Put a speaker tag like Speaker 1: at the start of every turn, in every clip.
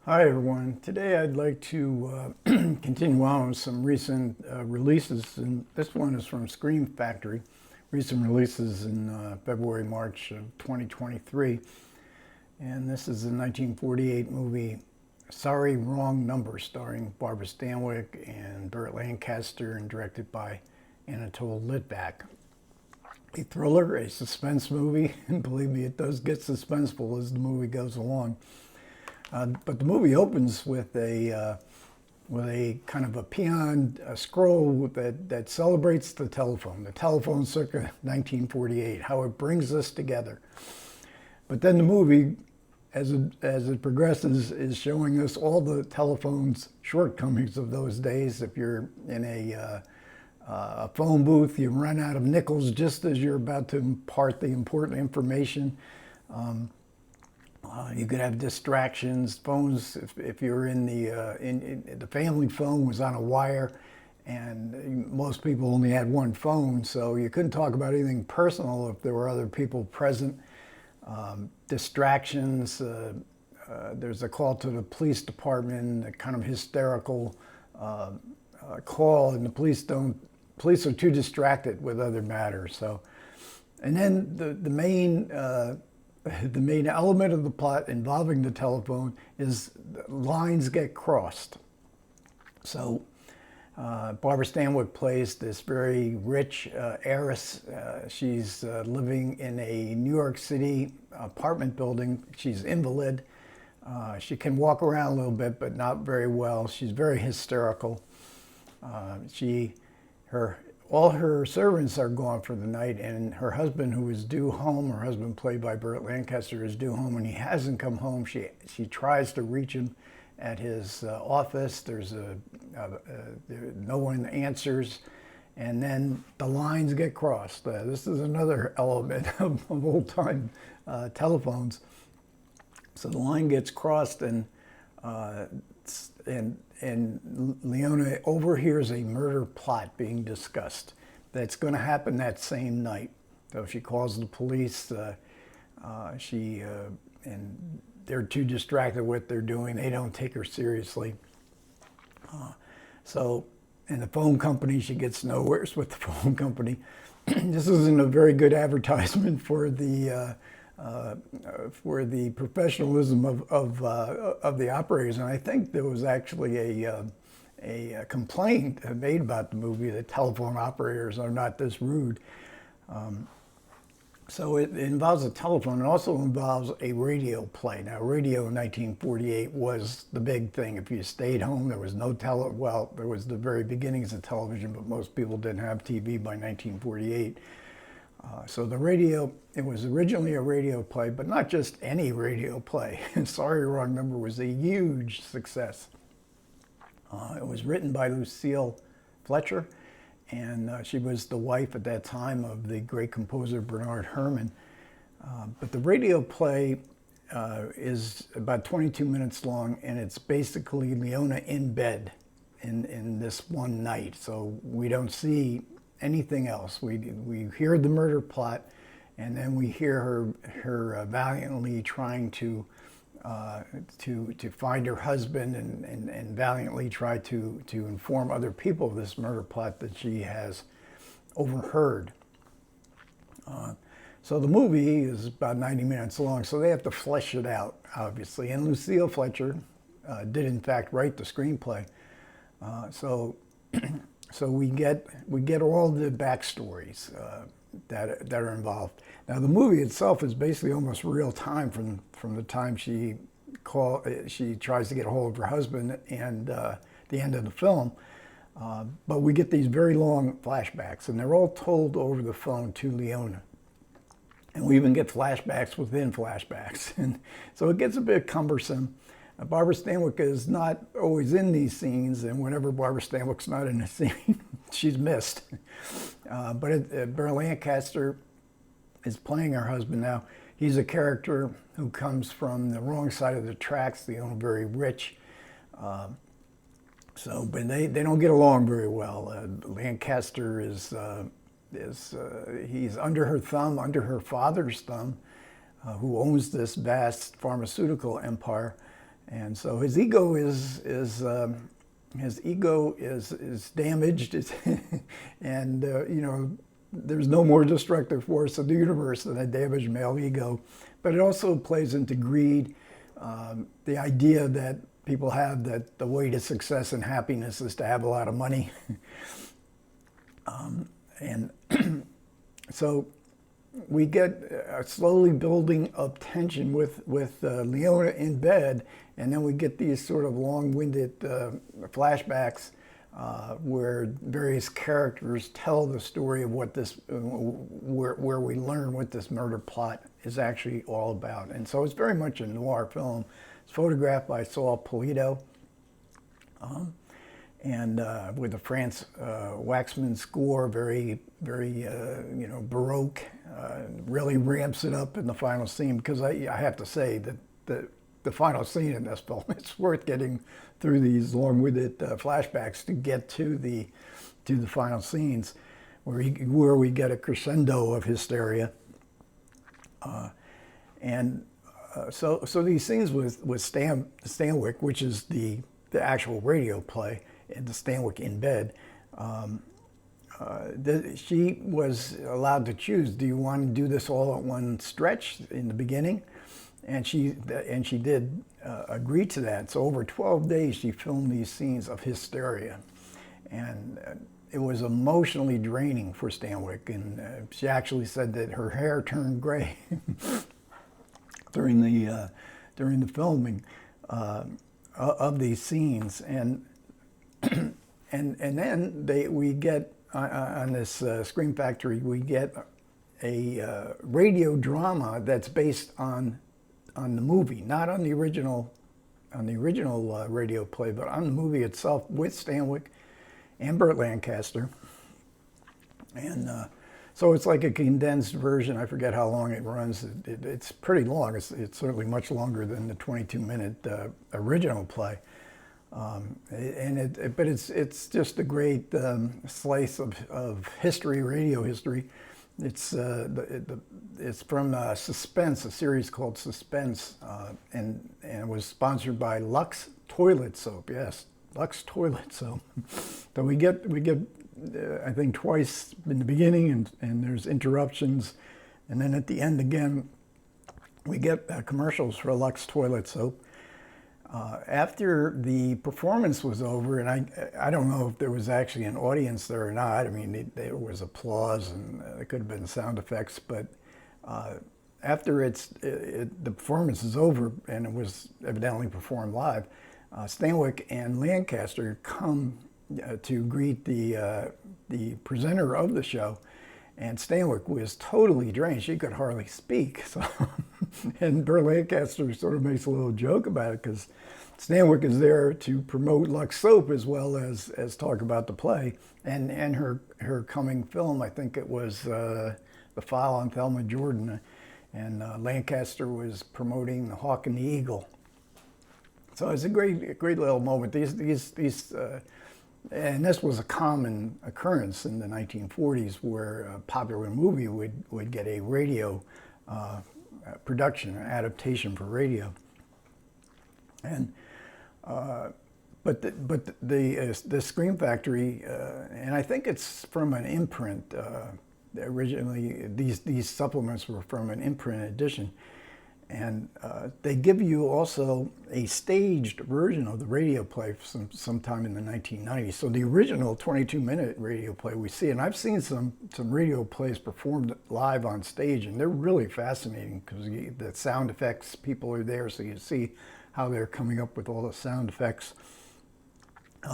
Speaker 1: Hi everyone. Today I'd like to continue on with some recent releases, and this one is from Scream Factory. Recent releases in February, March of 2023, and this is the 1948 movie Sorry Wrong Number, starring Barbara Stanwyck and Burt Lancaster, and directed by Anatole Litvak. A thriller, a suspense movie, and believe me, it does get suspenseful as the movie goes along. But the movie opens with a kind of a peon scroll that celebrates the telephone circa 1948, how it brings us together. But then the movie, as it progresses, is showing us all the telephone's shortcomings of those days. If you're in a phone booth, you run out of nickels just as you're about to impart the important information. You could have distractions. Phones, if you're in the family phone was on a wire, and most people only had one phone, so you couldn't talk about anything personal if there were other people present. Distractions. There's a call to the police department, a kind of hysterical call, and the police are too distracted with other matters. So, and then the main element of the plot involving the telephone is lines get crossed. So Barbara Stanwyck plays this very rich heiress. She's living in a New York City apartment building. She's invalid. She can walk around a little bit, but not very well. She's very hysterical. All her servants are gone for the night, and her husband, who is due home, her husband played by Burt Lancaster, is due home, and he hasn't come home. She tries to reach him at his office. There's no one answers, and then the lines get crossed. This is another element of old-time telephones. So the line gets crossed, and Leona overhears a murder plot being discussed that's going to happen that same night. So she calls the police. And they're too distracted with what they're doing. They don't take her seriously. So, in the phone company, she gets nowheres with the phone company. This isn't a very good advertisement for the professionalism of the operators, and I think there was actually a complaint made about the movie that telephone operators are not this rude. So it involves a telephone. It also involves a radio play. Now, radio in 1948 was the big thing. If you stayed home, there was no there was the very beginnings of television, but most people didn't have TV by 1948. So the radio, it was originally a radio play, but not just any radio play. Sorry Wrong Number was a huge success. It was written by Lucille Fletcher, and she was the wife at that time of the great composer Bernard Herrmann. But the radio play is about 22 minutes long, and it's basically Leona in bed in this one night. So we don't see anything else. We hear the murder plot, and then we hear her valiantly trying to find her husband and valiantly try to inform other people of this murder plot that she has overheard. So the movie is about 90 minutes long, so they have to flesh it out, obviously. And Lucille Fletcher did in fact write the screenplay. So we get all the backstories that are involved. Now the movie itself is basically almost real time from the time she tries to get a hold of her husband and the end of the film. But we get these very long flashbacks, and they're all told over the phone to Leona. And we even get flashbacks within flashbacks, and so it gets a bit cumbersome. Barbara Stanwyck is not always in these scenes, and whenever Barbara Stanwyck's not in a scene, she's missed. But Burt Lancaster is playing her husband now. He's a character who comes from the wrong side of the tracks. They own very rich. But they don't get along very well. Lancaster is he's under her thumb, under her father's thumb, who owns this vast pharmaceutical empire. And so his ego is damaged, and you know, there's no more destructive force in the universe than a damaged male ego. But it also plays into greed, the idea that people have that the way to success and happiness is to have a lot of money. And so we get slowly building up tension with Leona in bed, and then we get these sort of long-winded flashbacks where various characters tell the story of what this, where we learn what this murder plot is actually all about. And so it's very much a noir film. It's photographed by Saul Polito, and with a Franz Waxman score, very, you know, Baroque. Really ramps it up in the final scene, because I have to say that the final scene in this film, it's worth getting through these long-winded flashbacks to get to the final scenes, where we get a crescendo of hysteria. So these scenes with Stanwyck, which is the actual radio play, and the Stanwyck in bed, she was allowed to choose. Do you want to do this all at one stretch in the beginning? And she did agree to that. So over 12 days, she filmed these scenes of hysteria, and it was emotionally draining for Stanwyck. And she actually said that her hair turned gray during the filming of these scenes. And then we get on this Scream Factory, we get a radio drama that's based on the movie, not on the original radio play, but on the movie itself, with Stanwyck and Burt Lancaster. And so it's like a condensed version. I forget how long it runs. It's pretty long. It's certainly much longer than the 22-minute original play. But it's just a great slice of history, radio history. It's from Suspense, a series called Suspense, and it was sponsored by Lux Toilet Soap. Yes, Lux Toilet Soap. So we get I think twice in the beginning, and there's interruptions, and then at the end again we get commercials for Lux Toilet Soap. After the performance was over, and I don't know if there was actually an audience there or not. I mean, there was applause, and there could have been sound effects, but after the performance is over, and it was evidently performed live, Stanwyck and Lancaster come to greet the presenter of the show, and Stanwyck was totally drained. She could hardly speak. So, and Burt Lancaster sort of makes a little joke about it, because Stanwyck is there to promote Lux Soap as well as talk about the play and her coming film. I think it was The File on Thelma Jordan, and Lancaster was promoting The Hawk and the Eagle. So it's a great little moment. And this was a common occurrence in the 1940s, where a popular movie would get a radio production, an adaptation for radio. And but the Scream Factory, and I think it's from an imprint. Originally, these supplements were from an imprint edition, and they give you also a staged version of the radio play sometime in the 1990s. So the original 22-minute radio play we see, and I've seen some radio plays performed live on stage, and they're really fascinating, because the sound effects, people are there, so you see how they're coming up with all the sound effects.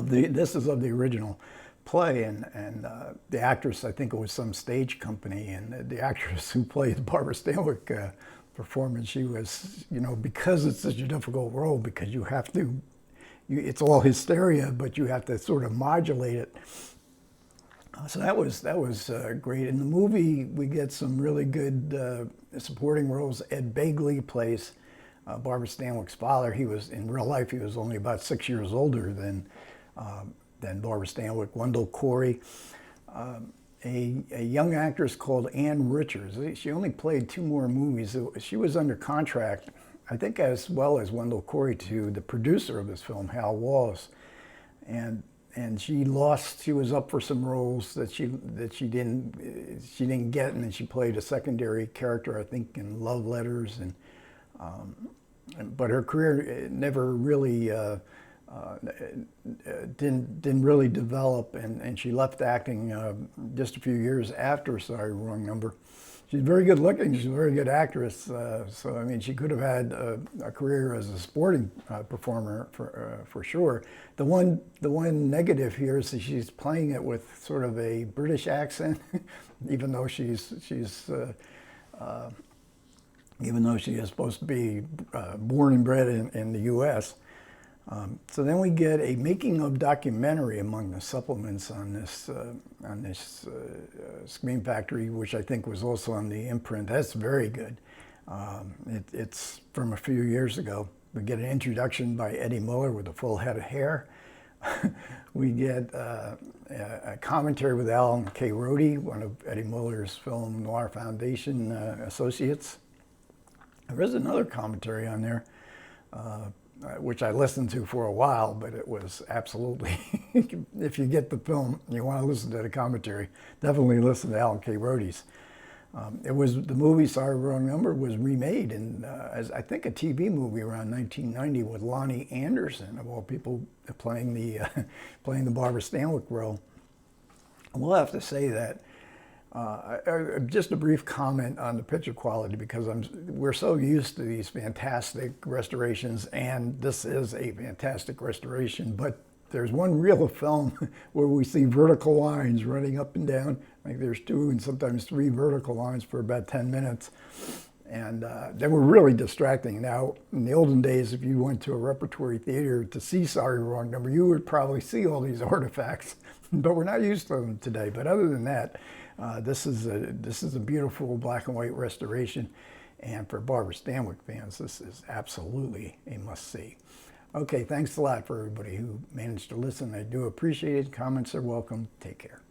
Speaker 1: This is of the original play, and the actress, I think it was some stage company, and the actress who played Barbara Stanwyck performance, she was, you know, because it's such a difficult role, because you have to, it's all hysteria, but you have to sort of modulate it. So that was great. In the movie, we get some really good supporting roles. Ed Begley plays Barbara Stanwyck's father. He was, in real life, he was only about 6 years older than Barbara Stanwyck. Wendell Corey. A young actress called Ann Richards. She only played 2 more movies. She was under contract I think as well as Wendell Corey, to the producer of this film, Hal Wallace. And she lost. She was up for some roles that she didn't get, and then she played a secondary character, I think, in Love Letters, but her career never really didn't really develop, and she left acting just a few years after Sorry Wrong Number. She's very good looking. She's a very good actress. So I mean, she could have had a career as a sporting performer for sure. The one negative here is that she's playing it with sort of a British accent, even though she is supposed to be born and bred in the U.S. So then we get a making of documentary among the supplements on this Scream Factory, which I think was also on the imprint. That's very good. It's from a few years ago. We get an introduction by Eddie Muller with a full head of hair. We get a commentary with Alan K. Rody, one of Eddie Muller's Film Noir Foundation associates. There is another commentary on there, which I listened to for a while, but it was absolutely, if you get the film, you want to listen to the commentary, definitely listen to Alan K. Rody's. The movie Sorry Wrong Number was remade as I think a TV movie around 1990 with Lonnie Anderson, of all people, playing the Barbara Stanwyck role. We'll have to say that just a brief comment on the picture quality, because we're so used to these fantastic restorations, and this is a fantastic restoration, but there's one reel of film where we see vertical lines running up and down. Like there's 2 and sometimes 3 vertical lines for about 10 minutes. And they were really distracting. Now, in the olden days, if you went to a repertory theater to see Sorry Wrong Number, you would probably see all these artifacts, but we're not used to them today. But other than that, this is a beautiful black and white restoration. And for Barbara Stanwyck fans, this is absolutely a must-see. Okay, thanks a lot for everybody who managed to listen. I do appreciate it. Comments are welcome. Take care.